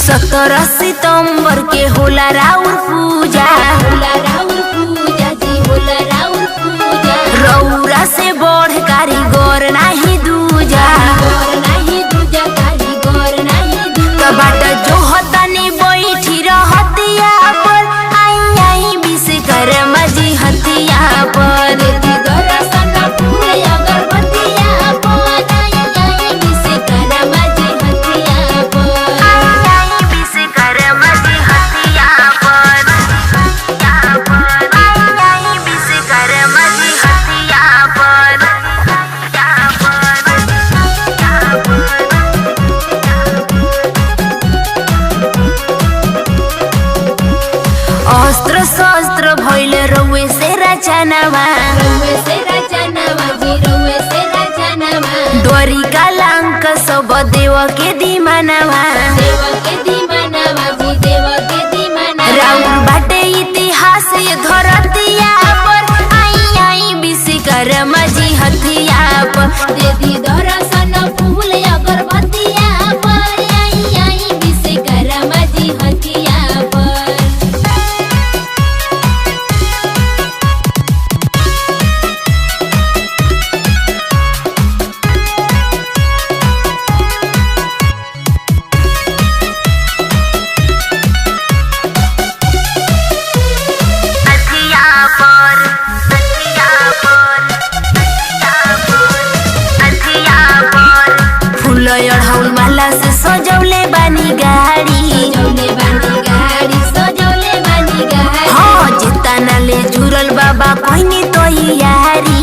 17 सितंबर के होला राउर पूजा, जी होला राउर पूजा। रौरा से बढ़ कारीगर नाही दूजा, कारीगर नहीं दूजा। बाट जो हतनी बैठी रहतिया पर, आई विश्वकर्मा जी हतिया पर। दर्शन फूल अगरबत्तिया पर, आई विश्वकर्मा जी हतिया पर। आई विश्वकर्मा जी हतिया पर, आई विश्वकर्मा जी हतिया पर। अस्त्र शस्त्र भइल रउए से रचनावा, द्वारिका लंक सब देव के दीमानवा। राउर बाटे इतिहास ये धरतिया पर, आई विश्वकर्मा जी हथिया पर। देदी दर्शन फूल अगरबत्तिया पर, आई विश्वकर्मा जी हथिया पर। अढ़ौल माला से सजौले बानी गाड़ी, हाँ जितना ले जुरल बाबा कहनी तो यारी।